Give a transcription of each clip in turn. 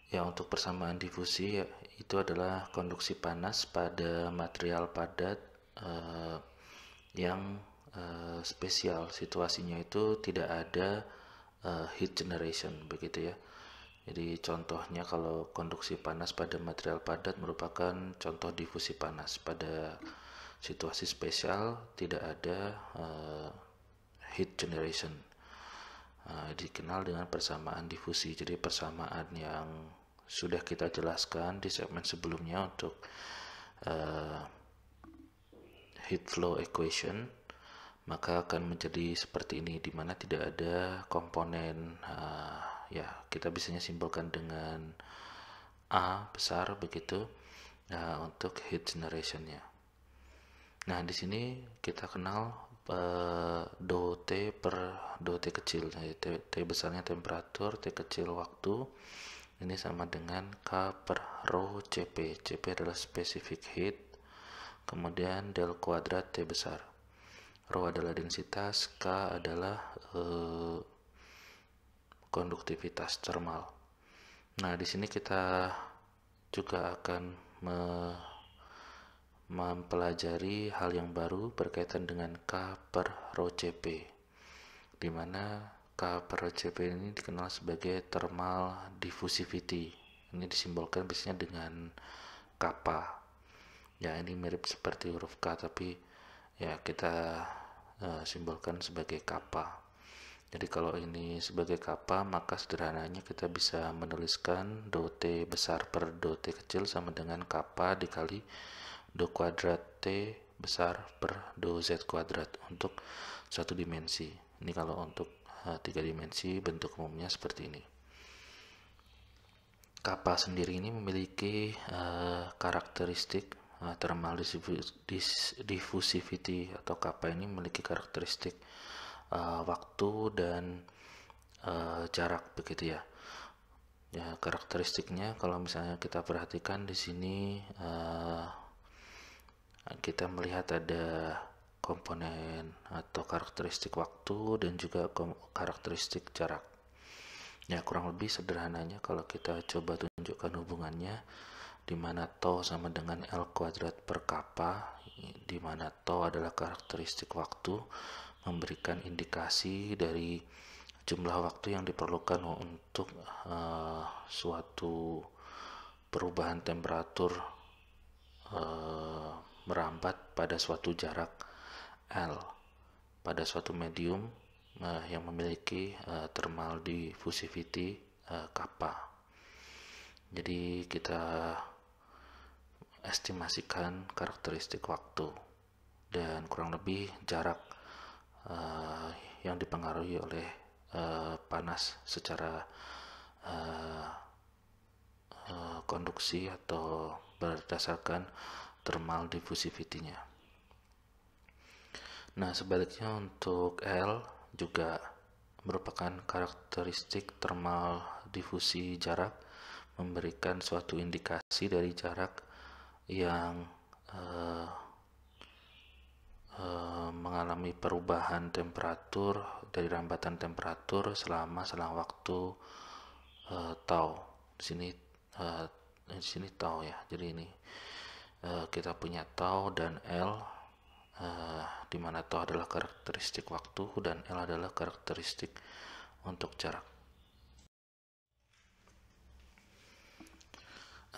Ya, untuk persamaan difusi itu adalah konduksi panas pada material padat yang spesial. Situasinya itu tidak ada heat generation begitu ya. Jadi contohnya kalau konduksi panas pada material padat merupakan contoh difusi panas. Pada situasi spesial tidak ada heat generation. Dikenal dengan persamaan difusi. Jadi persamaan yang sudah kita jelaskan di segmen sebelumnya untuk heat flow equation, maka akan menjadi seperti ini, di mana tidak ada komponen ya kita bisanya simpulkan dengan A besar begitu untuk heat generationnya. Nah, di sini kita kenal dou T per dou T kecil. Nah, T besarnya temperatur, T kecil waktu. Ini sama dengan K per rho Cp. Cp adalah specific heat. Kemudian del kuadrat T besar. Rho adalah densitas, K adalah konduktivitas termal. Nah, di sini kita juga akan mempelajari hal yang baru berkaitan dengan K per rho Cp, di mana K per rho Cp ini dikenal sebagai thermal diffusivity. Ini disimbolkan biasanya dengan kappa. Ya, ini mirip seperti huruf K, tapi ya kita simbolkan sebagai kappa. Jadi kalau ini sebagai kappa, maka sederhananya kita bisa menuliskan dou T besar per dou T kecil sama dengan kappa dikali dou kuadrat T besar per dou Z kuadrat untuk satu dimensi. Ini kalau untuk tiga dimensi bentuk umumnya seperti ini. Kappa sendiri ini memiliki karakteristik thermal diffusivity, atau kappa ini memiliki karakteristik waktu dan jarak begitu ya. Ya, karakteristiknya kalau misalnya kita perhatikan di sini kita melihat ada komponen atau karakteristik waktu dan juga karakteristik jarak. Ya, kurang lebih sederhananya kalau kita coba tunjukkan hubungannya, di mana tau sama dengan L kuadrat per kappa, di mana tau adalah karakteristik waktu, memberikan indikasi dari jumlah waktu yang diperlukan untuk suatu perubahan temperatur merambat pada suatu jarak L pada suatu medium yang memiliki thermal diffusivity kappa. Jadi kita estimasikan karakteristik waktu dan kurang lebih jarak yang dipengaruhi oleh panas secara konduksi atau berdasarkan thermal diffusivity-nya. Nah, sebaliknya untuk L juga merupakan karakteristik thermal difusi jarak, memberikan suatu indikasi dari jarak yang mengalami perubahan temperatur dari rambatan temperatur selama selang waktu tau. Di sini tau ya. Jadi ini kita punya tau dan L, di mana tau adalah karakteristik waktu dan L adalah karakteristik untuk jarak.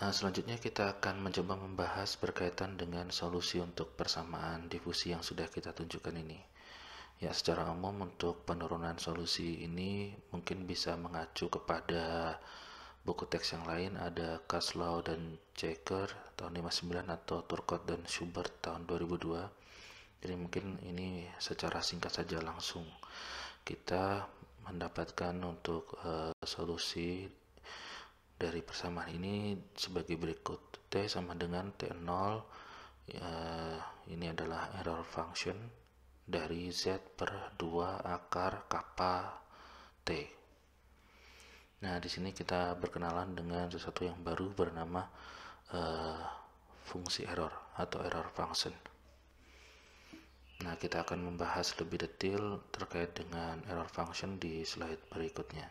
Selanjutnya kita akan mencoba membahas berkaitan dengan solusi untuk persamaan difusi yang sudah kita tunjukkan ini. Ya, secara umum untuk penurunan solusi ini mungkin bisa mengacu kepada buku teks yang lain, ada Kaslau dan Checker tahun 59 atau Turcotte dan Schubert tahun 2002. Jadi mungkin ini secara singkat saja langsung kita mendapatkan untuk solusi dari persamaan ini sebagai berikut. T sama dengan T0, ini adalah error function dari Z per 2 akar kappa T. Nah, di sini kita berkenalan dengan sesuatu yang baru bernama fungsi error atau error function. Nah, kita akan membahas lebih detail terkait dengan error function di slide berikutnya.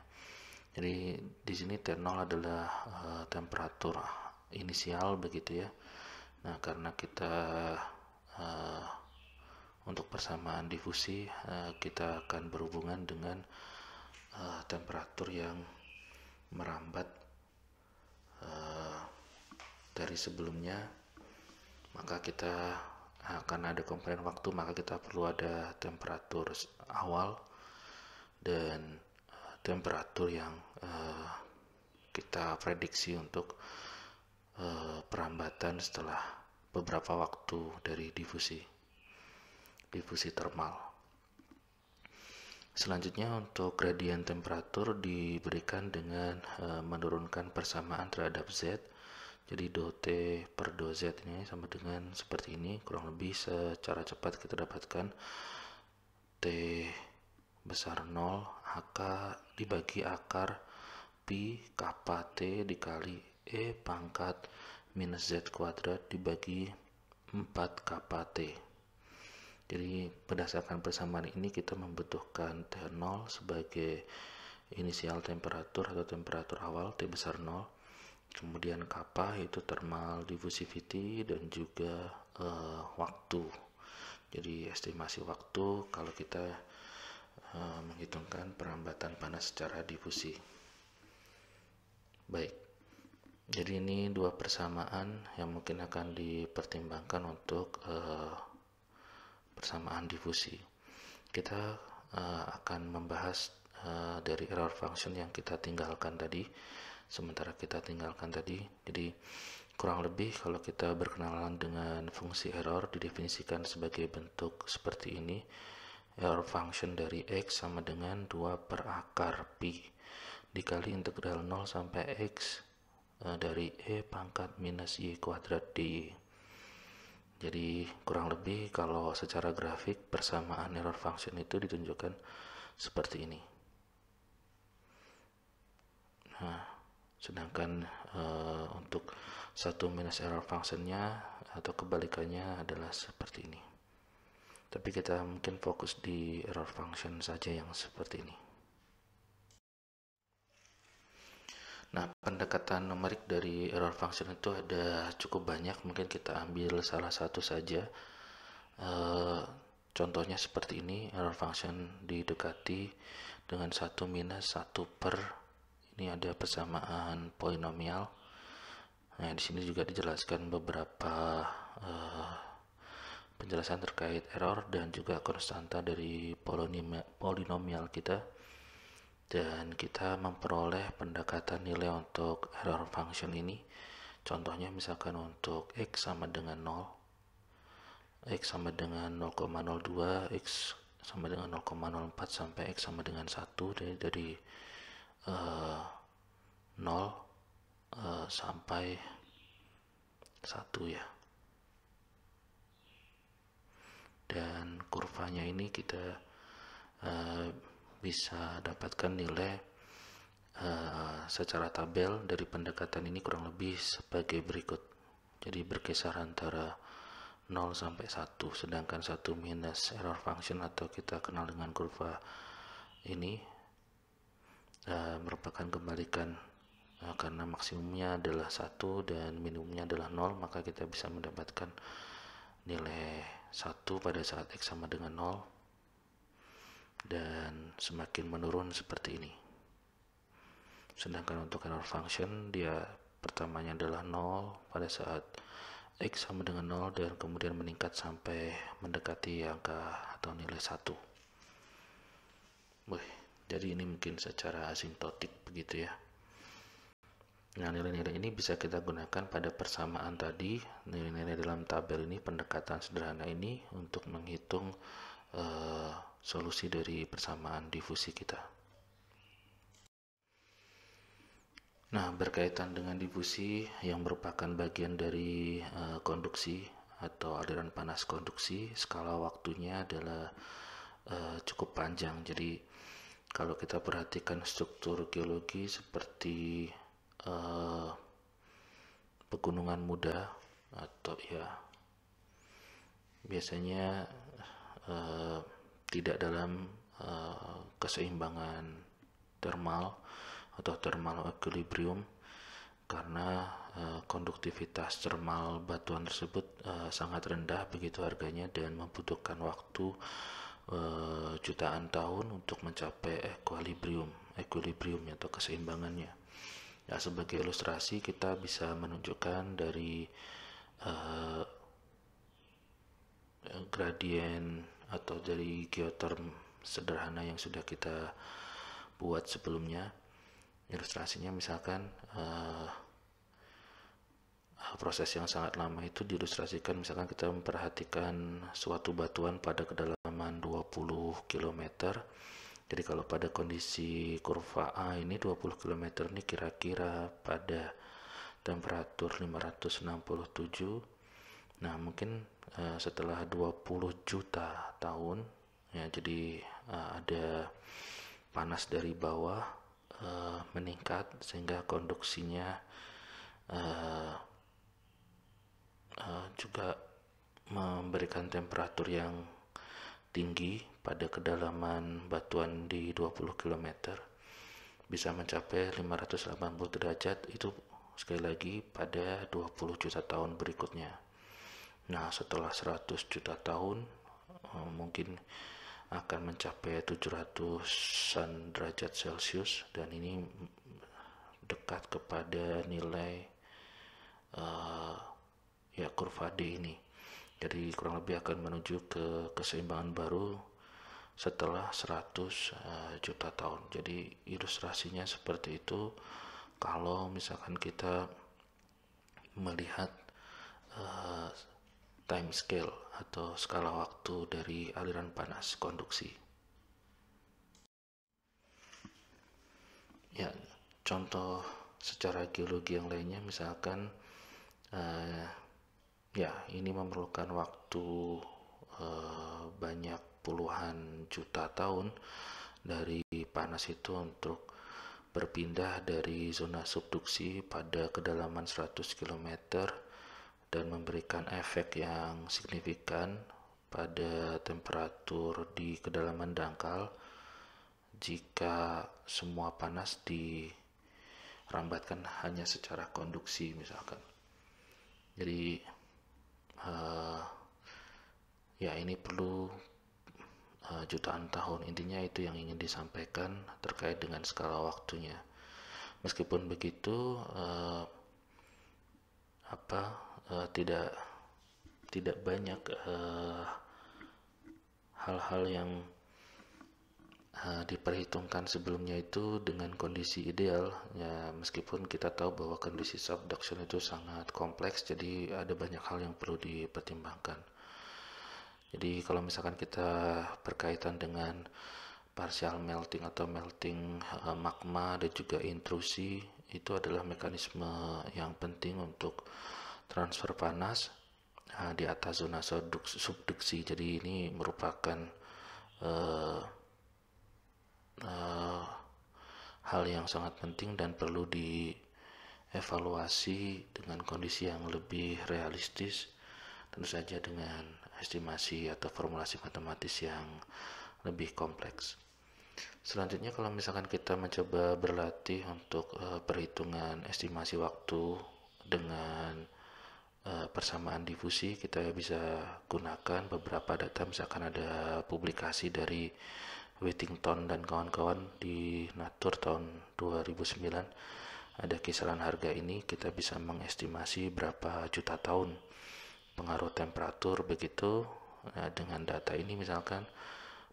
Jadi di sini T0 adalah temperatur inisial begitu ya. Nah, karena kita untuk persamaan difusi kita akan berhubungan dengan temperatur yang merambat dari sebelumnya, maka kita akan ada komponen waktu, maka kita perlu ada temperatur awal dan temperatur yang kita prediksi untuk perambatan setelah beberapa waktu dari difusi termal. Selanjutnya untuk gradien temperatur diberikan dengan menurunkan persamaan terhadap Z. Jadi dou T per dou Z ini sama dengan seperti ini, kurang lebih secara cepat kita dapatkan T besar 0 AK dibagi akar pi kappa T dikali E pangkat minus Z kuadrat dibagi 4 kappa T. Jadi berdasarkan persamaan ini kita membutuhkan T0 sebagai inisial temperatur atau temperatur awal T besar 0, kemudian kappa yaitu thermal diffusivity dan juga waktu. Jadi estimasi waktu kalau kita menghitungkan perambatan panas secara difusi. Baik, jadi ini dua persamaan yang mungkin akan dipertimbangkan untuk persamaan difusi. Kita akan membahas dari error function yang kita tinggalkan tadi. Jadi kurang lebih kalau kita berkenalan dengan fungsi error didefinisikan sebagai bentuk seperti ini. Error function dari X sama dengan 2 per akar pi dikali integral 0 sampai X dari E pangkat minus Y kuadrat dy. Jadi kurang lebih kalau secara grafik persamaan error function itu ditunjukkan seperti ini. Nah, sedangkan untuk satu minus error functionnya atau kebalikannya adalah seperti ini. Tapi kita mungkin fokus di error function saja yang seperti ini. Nah, pendekatan numerik dari error function itu ada cukup banyak, mungkin kita ambil salah satu saja. Contohnya seperti ini, error function didekati dengan 1 minus 1 per, ini ada persamaan polinomial. Nah, di sini juga dijelaskan beberapa penjelasan terkait error dan juga konstanta dari polinomial kita. Dan kita memperoleh pendekatan nilai untuk error function ini. Contohnya misalkan untuk X sama dengan 0, X sama dengan 0,02, X sama dengan 0,04 sampai X sama dengan 1, dari 0 sampai 1 ya. Dan kurvanya ini kita bisa dapatkan nilai secara tabel dari pendekatan ini kurang lebih sebagai berikut. Jadi berkisar antara 0 sampai 1, sedangkan 1 minus error function atau kita kenal dengan kurva ini merupakan kebalikan, karena maksimumnya adalah 1 dan minimumnya adalah 0, maka kita bisa mendapatkan nilai 1 pada saat X sama dengan 0 dan semakin menurun seperti ini. Sedangkan untuk error function dia pertamanya adalah 0 pada saat X sama dengan 0 dan kemudian meningkat sampai mendekati angka atau nilai 1. Jadi ini mungkin secara asimptotik begitu ya. Nah, nilai-nilai ini bisa kita gunakan pada persamaan tadi, nilai-nilai dalam tabel ini, pendekatan sederhana ini untuk menghitung solusi dari persamaan difusi kita. Nah, berkaitan dengan difusi yang merupakan bagian dari konduksi atau aliran panas konduksi, skala waktunya adalah cukup panjang. Jadi kalau kita perhatikan struktur geologi seperti pegunungan muda atau ya biasanya tidak dalam keseimbangan termal atau thermal equilibrium, karena konduktivitas termal batuan tersebut sangat rendah begitu harganya dan membutuhkan waktu jutaan tahun untuk mencapai equilibrium atau keseimbangannya. Ya, sebagai ilustrasi kita bisa menunjukkan dari gradien atau dari geoterm sederhana yang sudah kita buat sebelumnya. Ilustrasinya misalkan proses yang sangat lama itu diilustrasikan misalkan kita memperhatikan suatu batuan pada kedalaman 20 km. Jadi kalau pada kondisi kurva A ini 20 km ini kira-kira pada temperatur 567. Nah, mungkin setelah 20 juta tahun ya, jadi ada panas dari bawah meningkat sehingga konduksinya juga memberikan temperatur yang tinggi pada kedalaman batuan di 20 km bisa mencapai 580 derajat, itu sekali lagi pada 20 juta tahun berikutnya. Nah, setelah 100 juta tahun mungkin akan mencapai 700-an derajat Celcius, dan ini dekat kepada nilai kurva D ini. Jadi kurang lebih akan menuju ke keseimbangan baru setelah 100 juta tahun. Jadi ilustrasinya seperti itu kalau misalkan kita melihat time scale atau skala waktu dari aliran panas konduksi. Ya, contoh secara geologi yang lainnya misalkan ini memerlukan waktu banyak puluhan juta tahun dari panas itu untuk berpindah dari zona subduksi pada kedalaman 100 km dan memberikan efek yang signifikan pada temperatur di kedalaman dangkal jika semua panas dirambatkan hanya secara konduksi misalkan. Jadi ini perlu jutaan tahun. Intinya itu yang ingin disampaikan terkait dengan skala waktunya. Meskipun begitu tidak banyak hal-hal yang diperhitungkan sebelumnya itu dengan kondisi ideal ya, meskipun kita tahu bahwa kondisi subduction itu sangat kompleks, jadi ada banyak hal yang perlu dipertimbangkan. Jadi kalau misalkan kita berkaitan dengan partial melting atau melting magma dan juga intrusi, itu adalah mekanisme yang penting untuk transfer panas di atas zona subduksi. Jadi ini merupakan hal yang sangat penting dan perlu dievaluasi dengan kondisi yang lebih realistis, tentu saja dengan estimasi atau formulasi matematis yang lebih kompleks. Selanjutnya kalau misalkan kita mencoba berlatih untuk perhitungan estimasi waktu dengan persamaan difusi, kita bisa gunakan beberapa data. Misalkan ada publikasi dari Whittington dan kawan-kawan di Nature tahun 2009, ada kisaran harga ini, kita bisa mengestimasi berapa juta tahun pengaruh temperatur begitu. Nah, dengan data ini misalkan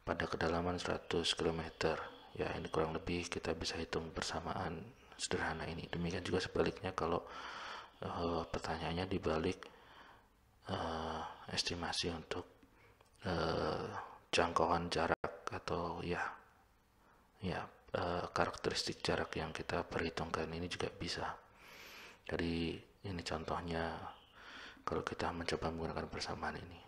pada kedalaman 100 km ya, ini kurang lebih kita bisa hitung persamaan sederhana ini. Demikian juga sebaliknya kalau pertanyaannya dibalik estimasi untuk jangkauan jarak atau karakteristik jarak yang kita perhitungkan, ini juga bisa. Jadi ini contohnya kalau kita mencoba menggunakan persamaan ini.